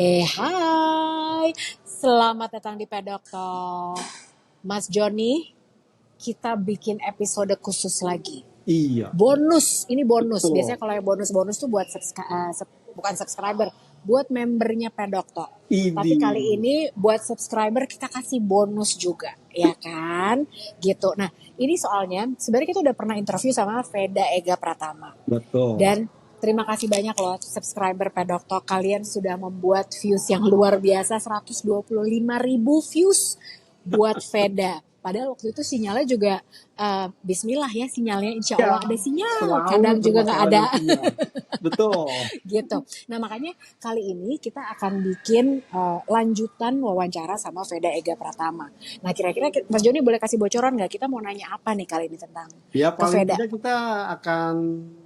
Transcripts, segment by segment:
Hai, selamat datang di Pedok Talk. Mas Joni, kita bikin episode khusus lagi. Iya, Bonus, ini bonus. betul. Biasanya kalau yang bonus-bonus tuh buat bukan subscriber, buat membernya Pedok Talk. Tapi kali Ini ini buat subscriber kita kasih bonus juga, ya kan? Gitu. Nah, ini soalnya sebenarnya kita udah pernah interview sama Veda Ega Pratama. betul. Dan terima kasih banyak loh subscriber Pedok Talk. Kalian sudah membuat views yang luar biasa, 125.000 views buat Veda. Padahal waktu itu sinyalnya juga bismillah ya, sinyalnya insya Ya, Allah ada sinyal. selalu Kadang juga nggak ada bermasalah dengan sinyal. Betul. gitu. Nah makanya kali ini kita akan bikin lanjutan wawancara sama Veda Ega Pratama. Nah kira-kira Mas Joni boleh kasih bocoran nggak? Kita mau nanya apa nih kali ini tentang Ya, ke paling Veda? tidak kita akan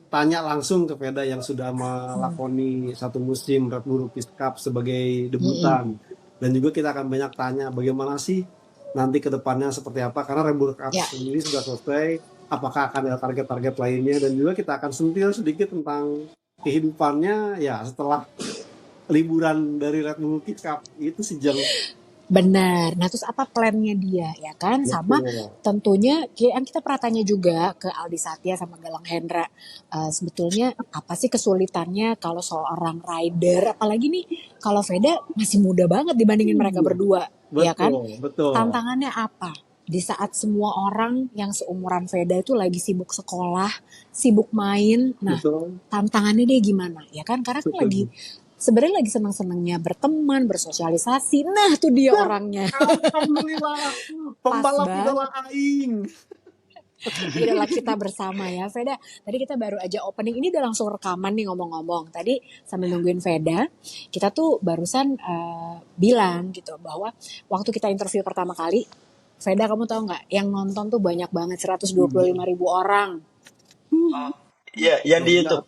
tanya langsung ke Veda yang sudah melakoni satu musim Red Bull Rookies Cup sebagai debutan. Dan juga kita akan banyak tanya bagaimana sih nanti ke depannya seperti apa. Karena Red Bull Cup Ya. sendiri sudah selesai. Apakah akan ada target-target lainnya. Dan juga kita akan sentil sedikit tentang kehidupannya ya setelah liburan dari Red Bull Rookies Cup. Itu sejauh Benar. Nah, terus apa plannya dia, ya kan? Sama tentunya kan kita pernah tanya juga ke Aldi Satya sama Galang Hendra. Sebetulnya apa sih kesulitannya kalau seorang rider, apalagi nih kalau Veda masih muda banget dibandingin mereka berdua, ya kan? Betul. Tantangannya apa? Di saat semua orang yang seumuran Veda itu lagi sibuk sekolah, sibuk main. Nah, Betul. tantangannya dia gimana? Ya kan? Karena kan lagi sebenarnya lagi senang-senangnya berteman, bersosialisasi. Nah, tuh dia orangnya. Alhamdulillah. Pembalap Pas idola aing. Idola kita bersama ya, Veda. Tadi kita baru aja opening, ini udah langsung rekaman nih ngomong-ngomong. Tadi sambil nungguin Veda, kita tuh barusan bilang gitu bahwa waktu kita interview pertama kali, Veda kamu tahu nggak, yang nonton tuh banyak banget, 125.000 orang. Iya, yang di YouTube.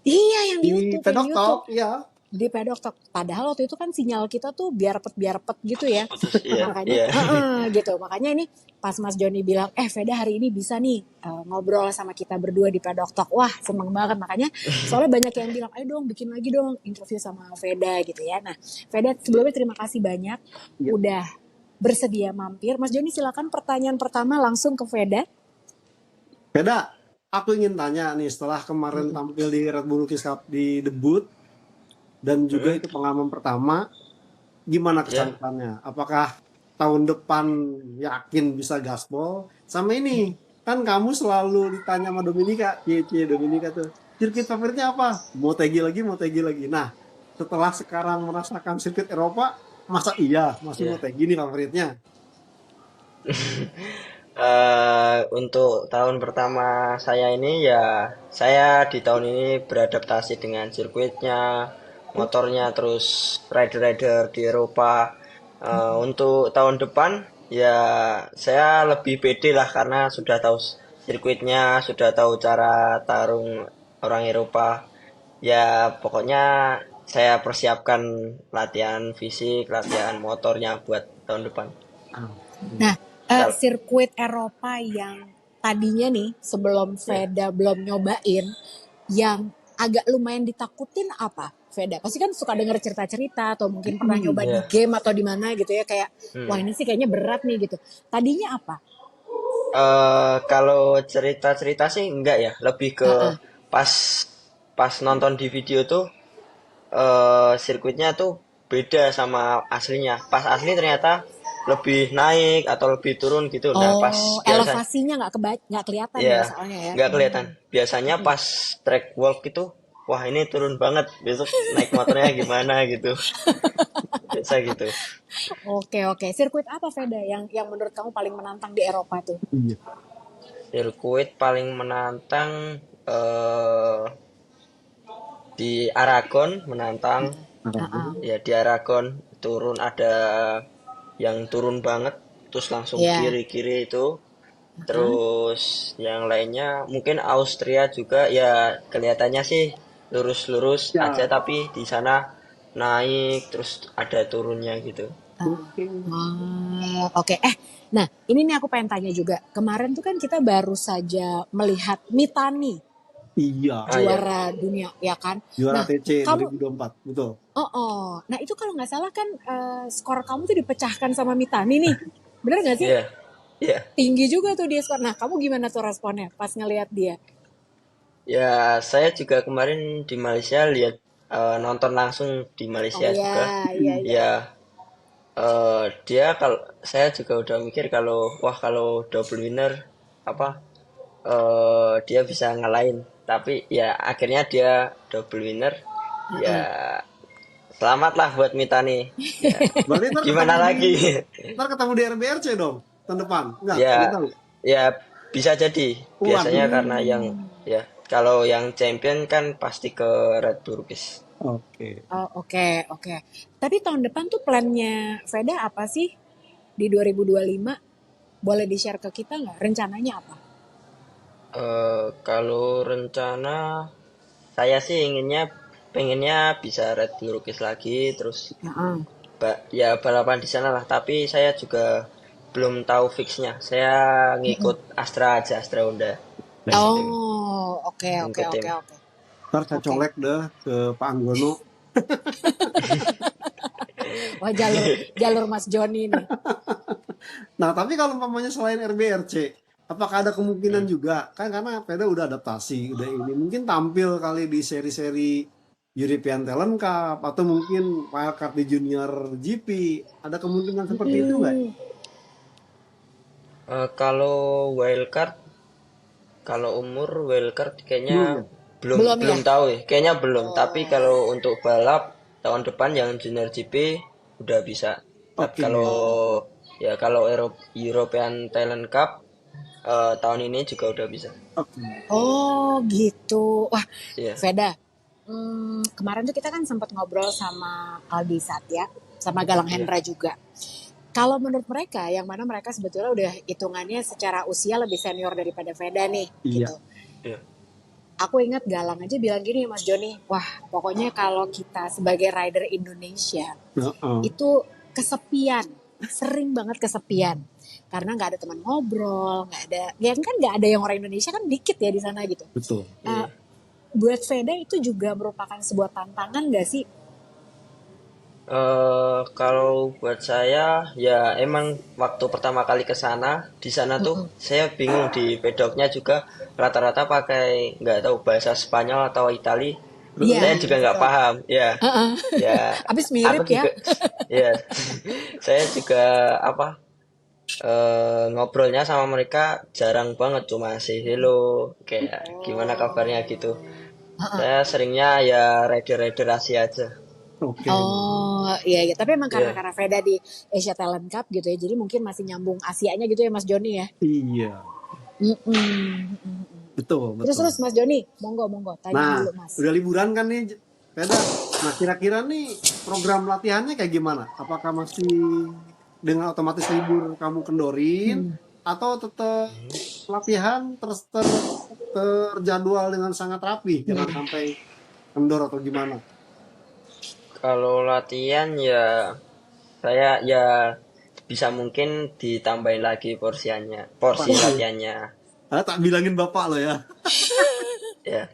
Iya, yang di Di YouTube. Pedok Talk, ya. Di Pedok Talk. Padahal waktu itu kan sinyal kita tuh biar pet gitu ya. Putus, iya. Makanya gitu. Makanya ini pas Mas Joni bilang, Veda hari ini bisa nih ngobrol sama kita berdua di Pedok Talk. Wah, seneng banget. Makanya soalnya banyak yang bilang, ayo dong bikin lagi dong interview sama Veda gitu ya. Nah, Veda sebelumnya terima kasih banyak udah bersedia mampir. Mas Joni silakan pertanyaan pertama langsung ke Veda. Veda, aku ingin tanya nih, setelah kemarin tampil di Red Bull Rookies Cup di debut, dan juga itu pengalaman pertama, gimana kesannya? Apakah tahun depan yakin bisa gaspol? Sama ini, kan kamu selalu ditanya sama Dominika, Dominika tuh, sirkuit favoritnya apa? Mau tegi lagi. Nah, setelah sekarang merasakan sirkuit Eropa, masa iya masih mau tegi nih favoritnya? Untuk tahun pertama saya ini ya, saya di tahun ini beradaptasi dengan sirkuitnya, motornya, terus rider-rider di Eropa. Untuk tahun depan ya saya lebih pede lah karena sudah tahu sirkuitnya, sudah tahu cara tarung orang Eropa. Ya pokoknya saya persiapkan latihan fisik, latihan motornya buat tahun depan. Nah, sirkuit Eropa yang tadinya nih sebelum Veda belum nyobain, yang agak lumayan ditakutin apa, Veda? Pasti kan suka denger cerita-cerita atau mungkin pernah nyoba di game atau di mana gitu ya, kayak wah ini sih kayaknya berat nih gitu. Tadinya apa? Kalau cerita-cerita sih enggak ya, lebih ke pas nonton di video tuh sirkuitnya tuh beda sama aslinya. Pas asli ternyata lebih naik atau lebih turun gitu. Nah, pas elevasinya nggak kelihatan ya soalnya ya. Nggak kelihatan. Biasanya pas track walk itu, wah ini turun banget. Besok naik motornya gimana gitu. Biasa gitu. Oke. Sirkuit apa Veda yang menurut kamu paling menantang di Eropa tuh? Sirkuit paling menantang di Aragon menantang. Ya di Aragon turun, ada yang turun banget terus langsung kiri itu. Terus yang lainnya mungkin Austria juga ya, kelihatannya sih lurus-lurus aja tapi di sana naik terus ada turunnya gitu. Oke. Nah ini nih aku pengen tanya juga. Kemarin tuh kan kita baru saja melihat Mitani Iya, Ah ya, juara dunia ya kan. juara Nah TC kamu 2024, betul. nah itu kalau nggak salah kan skor kamu tuh dipecahkan sama Mitani nih, bener nggak sih? iya, iya. Tinggi juga tuh dia skor. Nah kamu gimana tuh responnya pas ngelihat dia? Ya, saya juga kemarin di Malaysia lihat nonton langsung di Oh Malaysia iya, juga. iya, iya. Ya, dia kalau saya juga udah mikir kalau wah kalau double winner apa dia bisa ngalahin. Tapi ya akhirnya dia double winner. Ya, Heeh. selamatlah buat Mita nih. Ya, Berarti ntar gimana ketemu di lagi? RBRC dong tahun depan. Enggak, Ya, nggak tahu. ya bisa jadi. Biasanya Waduh. karena yang Hmm. ya kalau yang champion kan pasti ke Red Bull Rookies. Oke. Oh, oke, oke. Tapi tahun depan tuh plannya Veda apa sih di 2025? Boleh di-share ke kita nggak? Rencananya apa? Kalau rencana saya sih pengennya bisa Red Bull Rookies lagi terus Heeh. ya balapan di sana lah. Tapi saya juga belum tahu fixnya. Saya ngikut Astra aja, Astra Honda tim, Oh, oke, oke, ngikut tim. oke, oke. Ntar saya Oke. colek deh ke Pak Anggono. Wah, jalur Mas Joni nih. Nah, tapi kalau umpamanya selain RBRC, apakah ada kemungkinan Hmm. juga? Kan karena Peda udah adaptasi, udah ini. Mungkin tampil kali di seri-seri European Talent Cup atau mungkin wildcard di Junior GP. Ada kemungkinan seperti itu nggak? Mm-mm. Kalau wildcard, kalau umur wildcard kayaknya Belum ya? belum Belum ya? belum tahu ya. Kayaknya belum. Tapi Oh, kalau untuk balap tahun depan yang Junior GP udah bisa. Tapi Oke. kalau oh, ya kalau European Talent Cup tahun ini juga udah bisa. Oke. oh gitu. Wah, Iya, Veda, kemarin tuh kita kan sempat ngobrol sama Aldi Satya, sama Galang iya, Hendra juga. Kalau menurut mereka, yang mana mereka sebetulnya udah hitungannya secara usia lebih senior daripada Veda nih, Iya. gitu. iya. Aku ingat Galang aja bilang gini, Mas Joni, wah pokoknya kalau kita sebagai rider Indonesia, Heeh. itu kesepian, sering banget kesepian. Karena nggak ada teman ngobrol, nggak ada, ya kan nggak ada yang orang Indonesia kan dikit ya di sana gitu. Betul. Uh, Iya. buat Veda itu juga merupakan sebuah tantangan nggak sih? Kalau buat saya ya emang waktu pertama kali ke sana di sana tuh Mm-mm. saya bingung di pedoknya juga rata-rata pakai nggak tahu bahasa Spanyol atau Itali. Iya, Saya Heeh. juga nggak betul. paham. Ya, Heeh. ya Abis aku mirip ya. juga ya saya juga apa ngobrolnya sama mereka jarang banget cuma say hello kayak gimana kabarnya gitu. Heeh. Saya seringnya ya rider-rider Asia aja. Oke. Oh iya iya, tapi emang karena Ya, Veda di Asia Talent Cup gitu ya, jadi mungkin masih nyambung Asianya gitu ya Mas Joni ya. Iya. Mm-mm. Betul, Terus betul. terus Mas Joni, monggo monggo, tanya Nah, dulu Mas. udah liburan kan nih, Peda. Nah, kira-kira nih program latihannya kayak gimana? Apakah masih dengan otomatis libur kamu kendorin Hmm. atau tetap latihan terjadwal dengan sangat rapi, jangan sampai kendor atau gimana? kalau latihan ya saya ya bisa mungkin ditambahin lagi porsi Waduh, latihannya. tak bilangin bapak lo ya. Ya,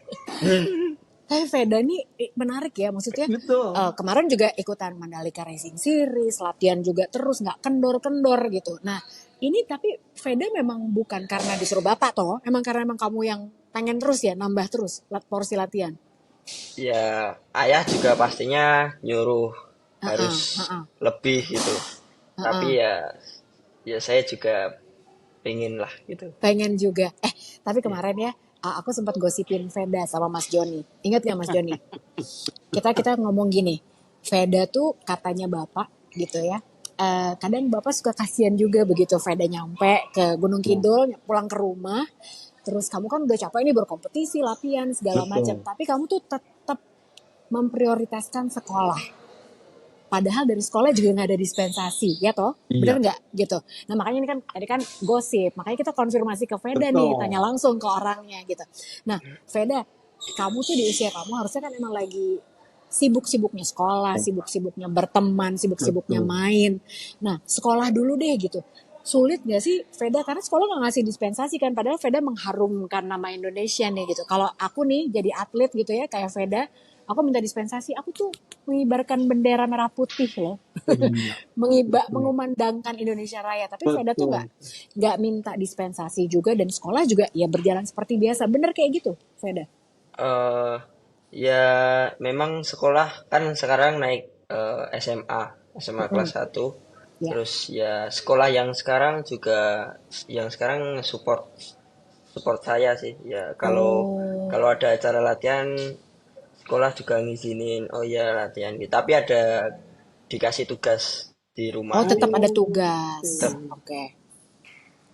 Tapi Veda nih menarik ya, maksudnya Betul. kemarin juga ikutan Mandalika Racing Series, latihan juga terus nggak kendor-kendor gitu. Nah ini tapi Veda memang bukan karena disuruh bapak toh, emang karena emang kamu yang pengen terus ya nambah terus porsi latihan. ya ayah juga pastinya nyuruh Heeh, harus heeh, lebih gitu. Tapi heeh. ya saya juga pengen lah gitu. Pengen juga. Tapi kemarin ya aku sempat gosipin Veda sama Mas Joni. Ingat gak Mas Joni? Kita ngomong gini, Veda tuh katanya bapak gitu ya. Kadang bapak suka kasihan juga begitu Veda nyampe ke Gunung Kidul, pulang ke rumah, terus kamu kan udah capek ini berkompetisi, latihan segala macam, Betul. tapi kamu tuh tetap memprioritaskan sekolah. Padahal dari sekolah juga nggak ada dispensasi, ya toh? Iya, Bener nggak gitu? Nah makanya ini kan tadi kan gosip, makanya kita konfirmasi ke Veda nih, tanya betul. langsung ke orangnya gitu. Nah Veda, kamu tuh di usia kamu harusnya kan emang lagi sibuk-sibuknya sekolah, sibuk-sibuknya berteman, sibuk-sibuknya Betul. main. Nah sekolah dulu deh gitu. sulit gak sih Veda? Karena sekolah nggak ngasih dispensasi kan, padahal Veda mengharumkan nama Indonesia nih gitu. Kalau aku nih jadi atlet gitu ya kayak Veda, aku minta dispensasi, aku tuh mengibarkan bendera merah putih loh, Iya, betul, mengumandangkan Indonesia Raya. Tapi Veda tuh betul. nggak minta dispensasi juga, dan sekolah juga ya berjalan seperti biasa. Bener kayak gitu, Veda? eh ya memang sekolah kan sekarang naik SMA Mm-mm. kelas satu. Ya. Terus ya sekolah yang sekarang juga yang sekarang support support saya sih. Ya kalau Oh, kalau ada acara latihan sekolah juga ngizinin, oh ya latihan gitu. Tapi ada dikasih tugas di rumah oh tetap gitu. ada Oh, tugas. Tetap oke. Oke.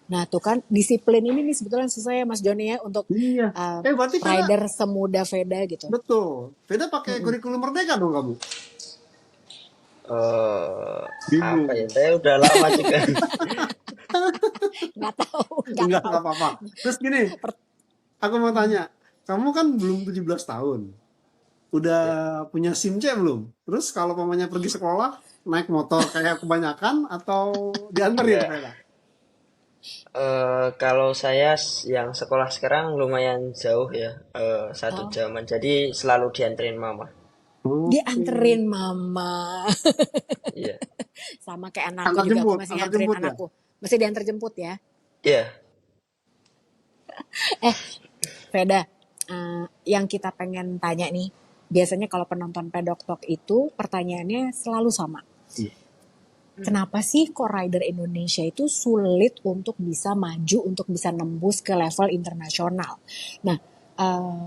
Nah tuh kan disiplin ini nih sebetulnya susah ya Mas Joni ya untuk Iya. uh, Berarti Veda, rider semuda Veda gitu. betul. Veda pakai Mm-mm. kurikulum Merdeka dong kamu? eh apa ya? Bingung. Saya udah lama juga. Nggak tahu, nggak Enggak, tahu. apa-apa. Terus gini, Per- aku mau tanya. Kamu kan belum 17 tahun. Udah Ya. punya SIM C belum? Terus kalau pamannya pergi sekolah, naik motor kayak kebanyakan atau dianterin Enggak. Veda? Kalau saya yang sekolah sekarang lumayan jauh ya, 1 jaman. Jadi selalu dianterin mama. Oke. Dianterin mama. Iya, Sama kayak anakku Antar juga, aku jemput, masih antar nganterin jemput ya? anakku. Masih diantar jemput ya. iya. Eh, Veda, yang kita pengen tanya nih, biasanya kalau penonton Pedok Talk itu pertanyaannya selalu sama. Iya. Kenapa sih kok rider Indonesia itu sulit untuk bisa maju, untuk bisa nembus ke level internasional? Nah,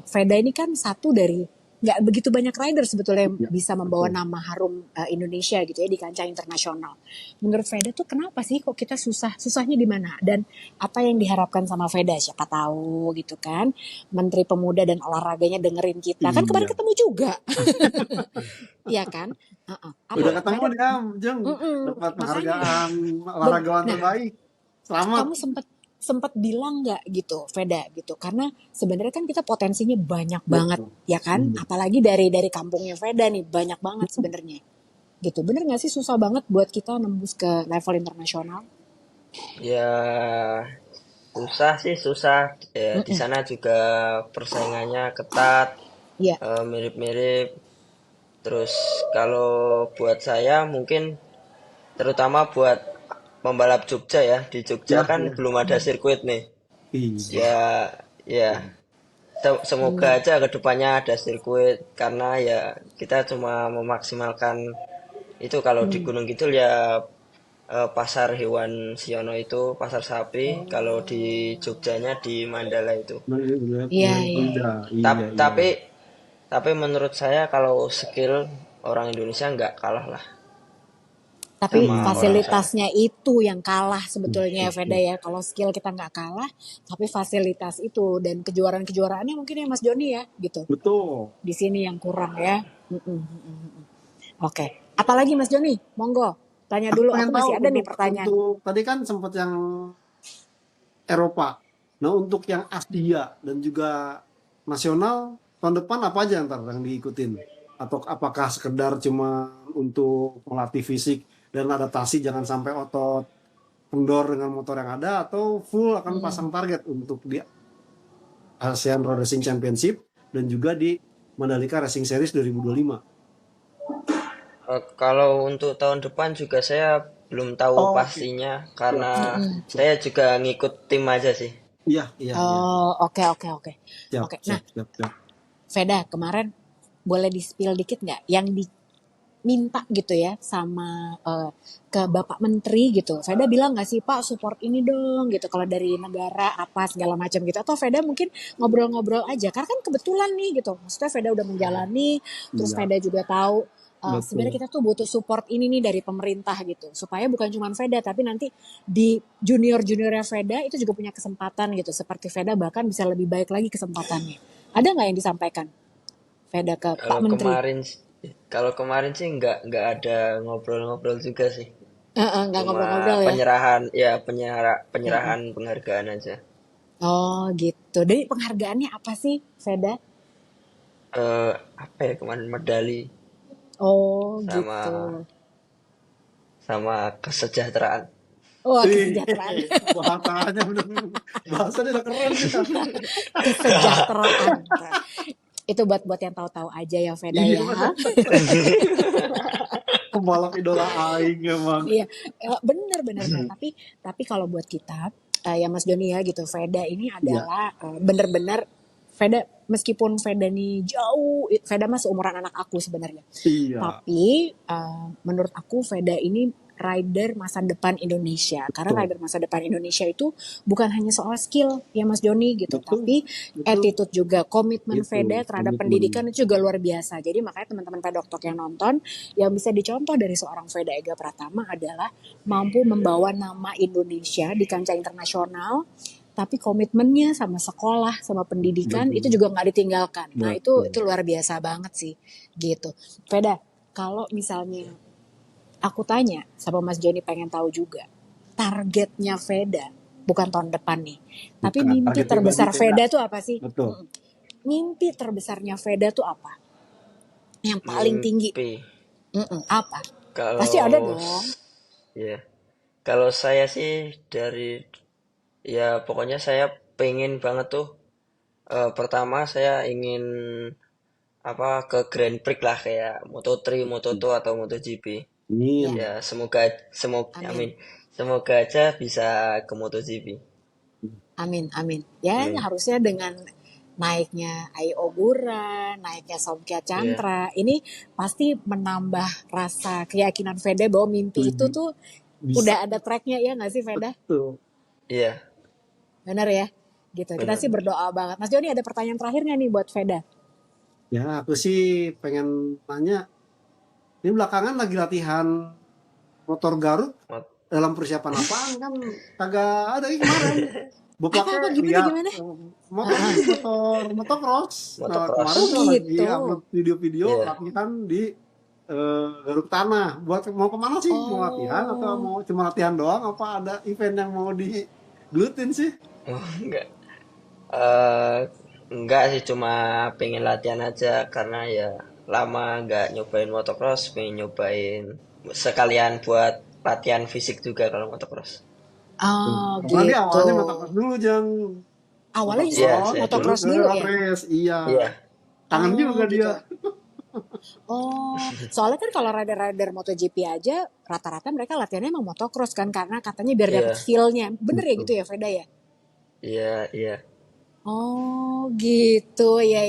Veda ini kan satu dari nggak begitu banyak rider sebetulnya yang Iya, bisa membawa betul. nama harum Indonesia gitu ya di kancah internasional. Menurut Veda tuh kenapa sih kok kita susahnya di mana? Dan apa yang diharapkan sama Veda? Siapa tahu gitu kan, Menteri Pemuda dan Olahraganya dengerin kita. Kan kemarin Iya. ketemu juga, iya kan? Udah Apa ketemu Veda? dia, Jeng. Dapat Makanya. penghargaan olahragawan Nah, terbaik. Selamat. kamu sempat sempat bilang nggak gitu, Veda gitu? Karena sebenarnya kan kita potensinya banyak banget, Betul. ya kan? Iya. Apalagi dari kampungnya Veda nih banyak banget sebenarnya. Gitu. Bener nggak sih susah banget buat kita nembus ke level internasional? Ya susah sih, susah. Ya, di Mm-mm. sana juga persaingannya ketat, Iya. mirip-mirip. Terus kalau buat saya mungkin terutama buat pembalap Jogja ya, di Jogja Ya, kan ya. belum ada sirkuit nih. Iya. Ya, ya semoga Benar. aja kedepannya ada sirkuit karena ya kita cuma memaksimalkan itu kalau di Hmm. Gunung Kidul ya pasar hewan Siono itu pasar sapi, kalau di Jogjanya di Mandala itu. Iya, iya, iya. Iya, iya, Tap- iya. tapi tapi menurut saya kalau skill orang Indonesia nggak kalah lah Tapi sama Iya. orang sana. fasilitasnya itu yang kalah sebetulnya ya Veda Betul. ya. Kalau skill kita nggak kalah, tapi fasilitas itu dan kejuaraan-kejuaraannya mungkin ya Mas Joni ya gitu. Betul. Di sini yang kurang ya. Mm-mm, mm-mm. Oke. Apalagi Mas Joni? Monggo. Tanya Aku dulu, aku pengen tahu masih ada nih pertanyaan. untuk tadi kan sempat yang Eropa. Nah, untuk yang Asia dan juga nasional tahun depan apa aja ntar yang diikutin? Atau apakah sekedar cuma untuk melatih fisik dan adaptasi jangan sampai otot kendor dengan motor yang ada atau full akan Hmm. pasang target untuk di ASEAN Road Racing Championship dan juga di Mandalika Racing Series 2025. Kalau untuk tahun depan juga saya belum tahu Oh, oke. pastinya Siap, karena siap, Mm-mm. siap, siap. saya juga ngikut tim aja sih. Iya, iya, iya. Oh, oke, oke, oke. Siap, Oke. Nah, siap, siap, siap. Veda, kemarin boleh di-spill dikit nggak yang diminta gitu ya sama ke Bapak Menteri gitu. Veda bilang nggak sih Pak support ini dong gitu kalau dari negara apa segala macam gitu. Atau Veda mungkin ngobrol-ngobrol aja. Karena kan kebetulan nih gitu. Maksudnya Veda udah menjalani, terus Iya, Veda juga tahu sebenarnya betul. kita tuh butuh support ini nih dari pemerintah gitu. Supaya bukan cuma Veda tapi nanti di junior-juniornya Veda itu juga punya kesempatan gitu. Seperti Veda bahkan bisa lebih baik lagi kesempatannya. Ada nggak yang disampaikan Veda ke Pak Kalau Menteri? kemarin kalau kemarin sih nggak ada ngobrol-ngobrol juga sih. Nggak Cuma ngobrol-ngobrol ya. penyerahan ya Heeh. penyerahan penghargaan aja. Oh gitu. Dari penghargaannya apa sih, Veda? Apa ya kemarin medali Oh sama gitu. sama kesejahteraan. Wah, Ih, kesejahteraan. bahasanya bener, bahasanya udah keren ya. Kesejahteraan. Nah, itu buat yang tahu-tahu aja ya Veda Iya ya. bener, pembalap idola aing emang. Iya, bener. Tapi kalau buat kita, ya Mas Joni ya gitu, Veda ini Iya, adalah bener-bener Veda, meskipun Veda nih jauh, Veda mah seumuran anak aku sebenarnya. iya, Tapi menurut aku Veda ini rider masa depan Indonesia. Karena betul, rider masa depan Indonesia itu bukan hanya soal skill ya Mas Joni gitu, betul, tapi betul, attitude juga, komitmen itu Veda terhadap komitmen. pendidikan itu juga luar biasa. Jadi makanya teman-teman pedoktok yang nonton, yang bisa dicontoh dari seorang Veda Ega Pratama adalah mampu membawa nama Indonesia di kancah internasional, tapi komitmennya sama sekolah, sama pendidikan itu Betul, juga nggak ditinggalkan. Nah itu betul. luar biasa banget sih, gitu. Veda, kalau misalnya aku tanya sama Mas Joni pengen tahu juga, targetnya Veda bukan tahun depan nih, tapi Bukan mimpi target pribadi terbesar Veda. Veda tuh apa sih? Betul. Mimpi terbesarnya Veda tuh apa? Yang paling tinggi? Mimpi. Apa? Pasti ada Kalau dong. ya, kalau saya sih dari ya pokoknya saya pengen banget tuh pertama saya ingin apa ke Grand Prix lah kayak Moto3, Moto2 atau MotoGP. Ya, Amin. Ya, semoga amin. amin. Semoga aja bisa ke MotoGP. Amin. Ya, Amin. harusnya dengan naiknya Ai Ogura, naiknya Somkia Iya. Chantra, ini pasti menambah rasa keyakinan Veda bahwa mimpi itu Lebih tuh bisa, udah ada tracknya ya nggak sih Veda? betul. Iya, Bener ya? Gitu. Kita sih benar-benar. berdoa banget. Mas Joni ada pertanyaan terakhir nggak nih buat Veda? Ya, aku sih pengen tanya, ini belakangan lagi latihan motor Garut Mot- dalam persiapan apaan kan kagak ada ini kemarin. Bupaknya Apa lihat gimana? motor ini motor motocross. Nah, Motocross. kemarin Oh tuh lagi gitu. upload video-video Iya. latihan di Garut Tanah. Buat mau kemana sih? Mau latihan atau Oh, mau cuma latihan doang? Apa ada event yang mau digelutin sih? Oh, enggak. eh enggak sih cuma pengen latihan aja karena ya lama enggak nyobain motocross, pengen nyobain sekalian buat latihan fisik juga kalau motocross. oh Karena dia gitu. awalnya motocross dulu, Jang. Awalnya justru Iya, Motocross, saya dulu. terus motocross ke dulu road ya? race. Iya. Iya, Kangen Oh juga dia. gitu. Oh, soalnya kan kalau rider-rider MotoGP aja rata-rata mereka latihannya emang motocross kan karena katanya biar dapet iya, feel-nya. Bener ya gitu Betul. ya Veda ya? iya. Oh gitu, ya.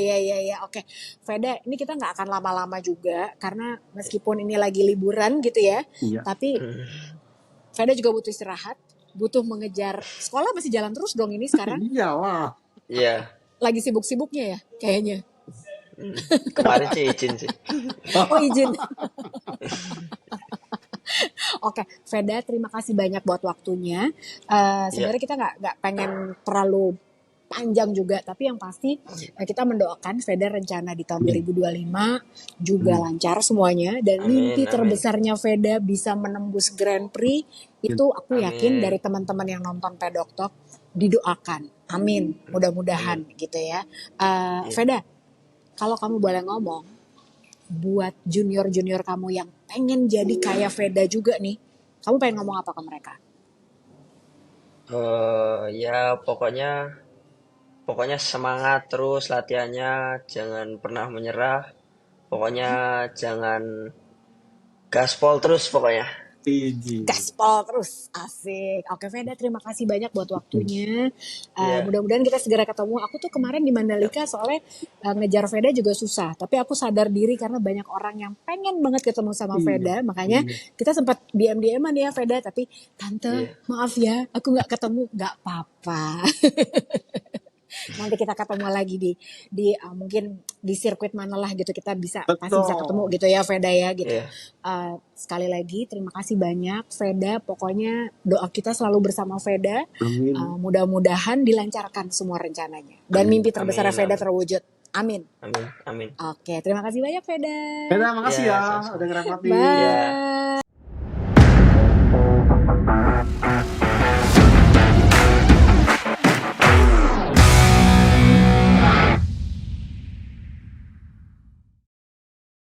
Oke, Veda, ini kita nggak akan lama-lama juga karena meskipun ini lagi liburan gitu ya, Iya. tapi Veda juga butuh istirahat, butuh mengejar sekolah masih jalan terus dong ini sekarang. Iyalah. Iya. Lagi sibuk-sibuknya ya, kayaknya. Hmm. Kemarin sih izin sih. Oh izin. Oke, Veda, terima kasih banyak buat waktunya. Iya. Sebenarnya kita nggak pengen terlalu panjang juga, tapi yang pasti kita mendoakan Veda rencana di tahun Amin. 2025 juga Amin. lancar semuanya dan mimpi Amin. terbesarnya Veda bisa menembus Grand Prix itu aku yakin Amin. dari teman-teman yang nonton Pedok Talk didoakan. Amin, mudah-mudahan Amin. gitu ya. Iya. Veda, kalau kamu boleh ngomong buat junior-junior kamu yang pengen jadi kayak Veda juga nih, kamu pengen ngomong apa ke mereka? Ya pokoknya semangat terus latihannya, jangan pernah menyerah. Pokoknya jangan gaspol terus pokoknya. Izin. Gaspol terus, asik. Oke Veda, terima kasih banyak buat waktunya. Iya. Mudah-mudahan kita segera ketemu. Aku tuh kemarin di Yap. Mandalika soalnya ngejar Veda juga susah. Tapi aku sadar diri karena banyak orang yang pengen banget ketemu sama Iya. Veda. Makanya Iya. kita sempat DM-an ya Veda. Tapi tante Iya. maaf ya, aku nggak ketemu. Nggak apa-apa. Nanti kita ketemu lagi di mungkin di sirkuit mana lah gitu, kita pasti bisa ketemu Betul. gitu ya Veda ya gitu. Iya. Sekali lagi terima kasih banyak Veda, pokoknya doa kita selalu bersama Veda. Amin. Mudah-mudahan dilancarkan semua rencananya dan Amin. mimpi terbesar Amin. Veda Amin. terwujud. Amin. Amin. Amin. Oke, terima kasih banyak Veda. Veda, makasih Ya, ya sama-sama. udah ngerepotin. Bye. Ya.